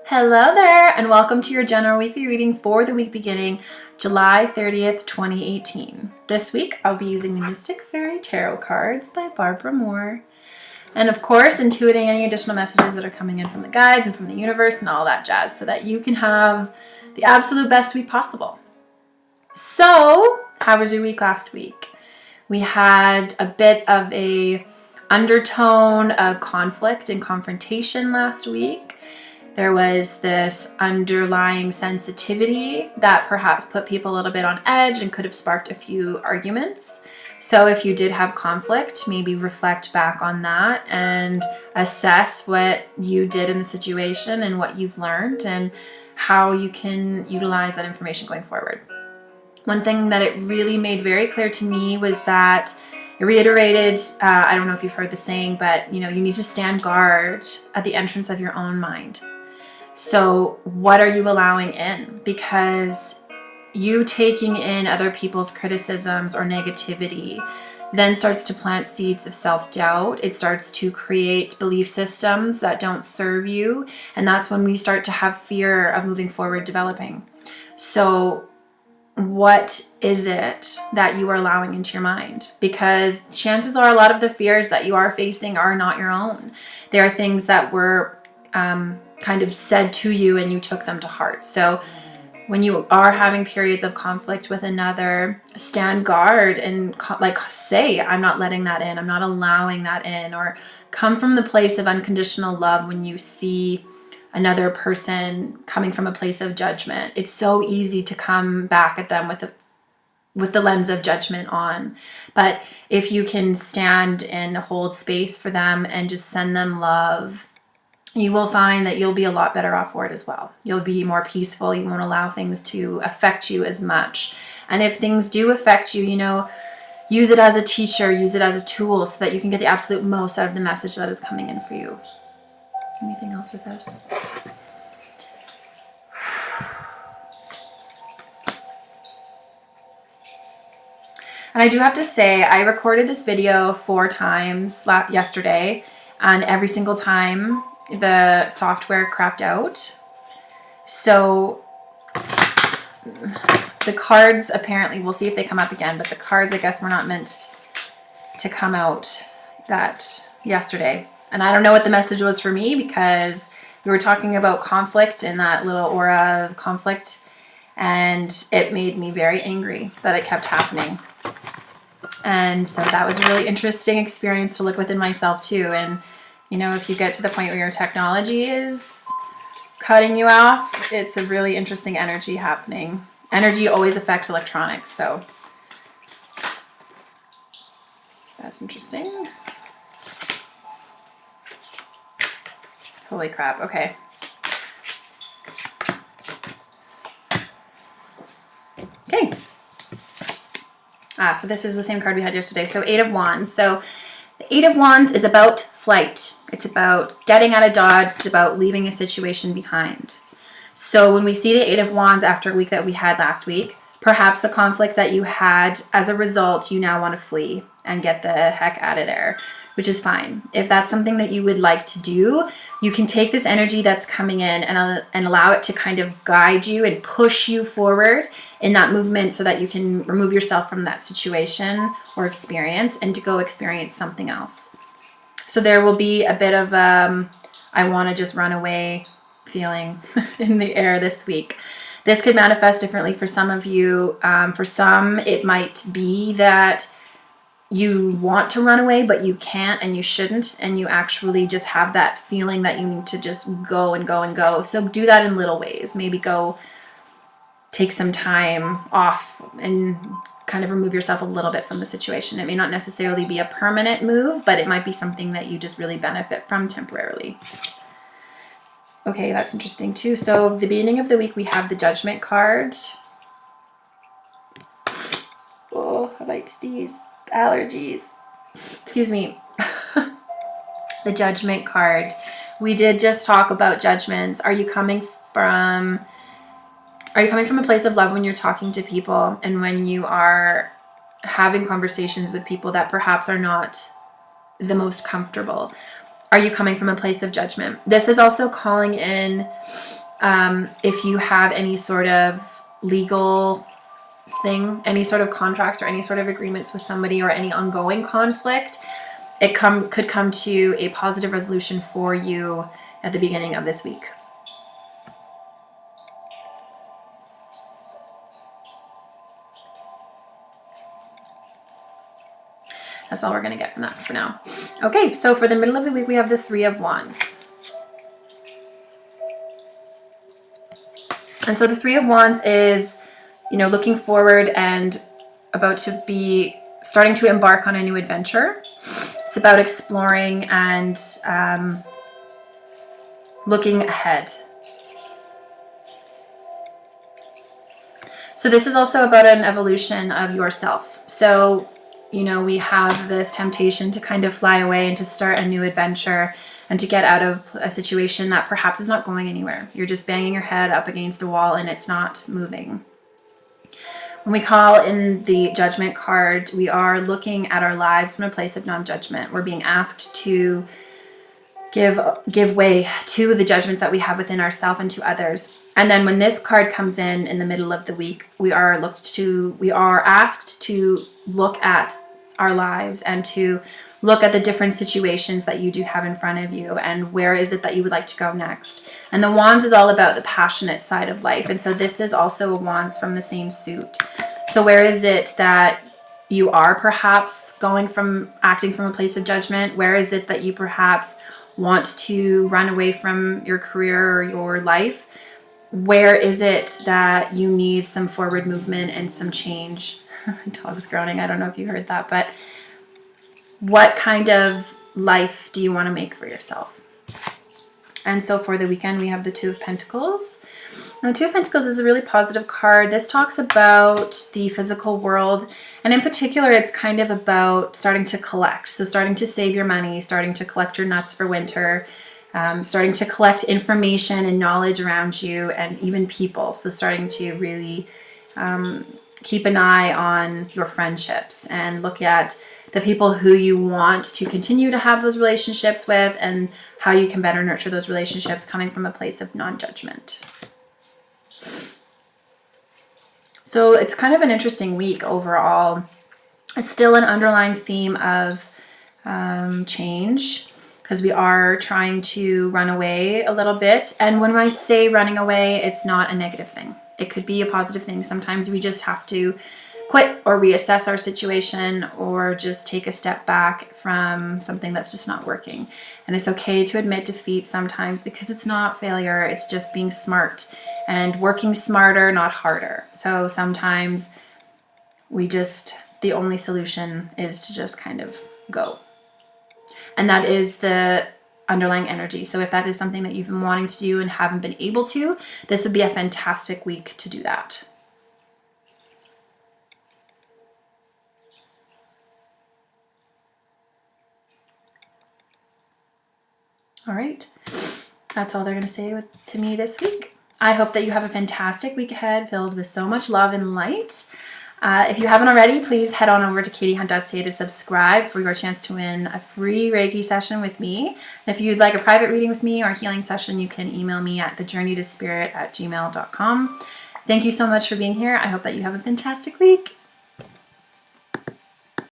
Hello there, and welcome to your general weekly reading for the week beginning July 30th, 2018. This week, I'll be using the Mystic Fairy Tarot cards by Barbara Moore. And of course, intuiting any additional messages that are coming in from the guides and from the universe and all that jazz so that you can have the absolute best week possible. So, how was your week last week? We had a bit of a undertone of conflict and confrontation last week. There was this underlying sensitivity that perhaps put people a little bit on edge and could have sparked a few arguments. So if you did have conflict, maybe reflect back on that and assess what you did in the situation and what you've learned and how you can utilize that information going forward. One thing that it really made very clear to me was that it reiterated, I don't know if you've heard the saying, but you need to stand guard at the entrance of your own mind. So what are you allowing in? Because you taking in other people's criticisms or negativity then starts to plant seeds of self-doubt. It starts to create belief systems that don't serve you. And that's when we start to have fear of moving forward, developing. So what is it that you are allowing into your mind? Because chances are a lot of the fears that you are facing are not your own. They are things that were kind of said to you and you took them to heart. So when you are having periods of conflict with another, stand guard and say, I'm not letting that in. I'm not allowing that in. Or come from the place of unconditional love when you see another person coming from a place of judgment. It's so easy to come back at them with the lens of judgment on. But if you can stand and hold space for them and just send them love, you will find that you'll be a lot better off for it as well. You'll be more peaceful. You won't allow things to affect you as much. And if things do affect you, use it as a teacher, use it as a tool so that you can get the absolute most out of the message that is coming in for you. Anything else with this? And I do have to say, I recorded this video 4 times yesterday, and every single time the software crapped out. So the cards, apparently, we'll see if they come up again, but the cards, I guess, were not meant to come out that yesterday. And I don't know what the message was for me, because we were talking about conflict in that little aura of conflict, and it made me very angry that it kept happening. And so that was a really interesting experience to look within myself too. And if you get to the point where your technology is cutting you off, it's a really interesting energy happening. Energy always affects electronics, so that's interesting. Holy crap, okay. Okay. So this is the same card we had yesterday. So 8 of Wands. So the 8 of Wands is about flight. It's about getting out of dodge. It's about leaving a situation behind. So when we see the 8 of Wands after a week that we had last week, perhaps the conflict that you had, as a result, you now want to flee and get the heck out of there, which is fine. If that's something that you would like to do, you can take this energy that's coming in and allow it to kind of guide you and push you forward in that movement so that you can remove yourself from that situation or experience and to go experience something else. So there will be a bit of I want to just run away feeling in the air this week. This could manifest differently for some of you. For some, it might be that you want to run away, but you can't and you shouldn't, and you actually just have that feeling that you need to just go and go and go. So do that in little ways. Maybe go take some time off and kind of remove yourself a little bit from the situation. It may not necessarily be a permanent move, but it might be something that you just really benefit from temporarily. Okay, that's interesting too. So the beginning of the week, we have the Judgment card. Oh, I might sneeze. Allergies. Excuse me. The Judgment card. We did just talk about judgments. Are you coming from a place of love when you're talking to people and when you are having conversations with people that perhaps are not the most comfortable? are you coming from a place of judgment? This is also calling in if you have any sort of legal thing, any sort of contracts or any sort of agreements with somebody, or any ongoing conflict. It could come to a positive resolution for you at the beginning of this week. That's all we're going to get from that for now. Okay, so for the middle of the week, we have the Three of Wands. And so the Three of Wands is, you know, looking forward and about to be starting to embark on a new adventure. It's about exploring and looking ahead. So this is also about an evolution of yourself. So, you know, we have this temptation to kind of fly away and to start a new adventure and to get out of a situation that perhaps is not going anywhere. You're just banging your head up against a wall and it's not moving. When we call in the Judgment card, we are looking at our lives from a place of non-judgment. We're being asked to give way to the judgments that we have within ourselves and to others. And then when this card comes in the middle of the week, we are asked to look at our lives and to look at the different situations that you do have in front of you and where is it that you would like to go next. And the Wands is all about the passionate side of life. And so this is also a Wands from the same suit. So where is it that you are perhaps acting from a place of judgment? Where is it that you perhaps want to run away from your career or your life? Where is it that you need some forward movement and some change? Dog's groaning. I don't know if you heard that, but what kind of life do you want to make for yourself? And so for the weekend, we have the Two of Pentacles. And the Two of Pentacles is a really positive card. This talks about the physical world. And in particular, it's kind of about starting to collect. So starting to save your money, starting to collect your nuts for winter, starting to collect information and knowledge around you and even people. So starting to really keep an eye on your friendships and look at the people who you want to continue to have those relationships with and how you can better nurture those relationships coming from a place of non-judgment. So it's kind of an interesting week overall. It's still an underlying theme of change, because we are trying to run away a little bit. And when I say running away, it's not a negative thing. It could be a positive thing. Sometimes we just have to quit or reassess our situation or just take a step back from something that's just not working. And it's okay to admit defeat sometimes, because it's not failure. It's just being smart and working smarter, not harder. So sometimes the only solution is to just kind of go. And that is the underlying energy. So if that is something that you've been wanting to do and haven't been able to, this would be a fantastic week to do that. All right, that's all they're going to say to me this week. I hope that you have a fantastic week ahead filled with so much love and light. If you haven't already, please head on over to katiehunt.ca to subscribe for your chance to win a free Reiki session with me. And if you'd like a private reading with me or a healing session, you can email me at thejourneytospirit@gmail.com. Thank you so much for being here. I hope that you have a fantastic week.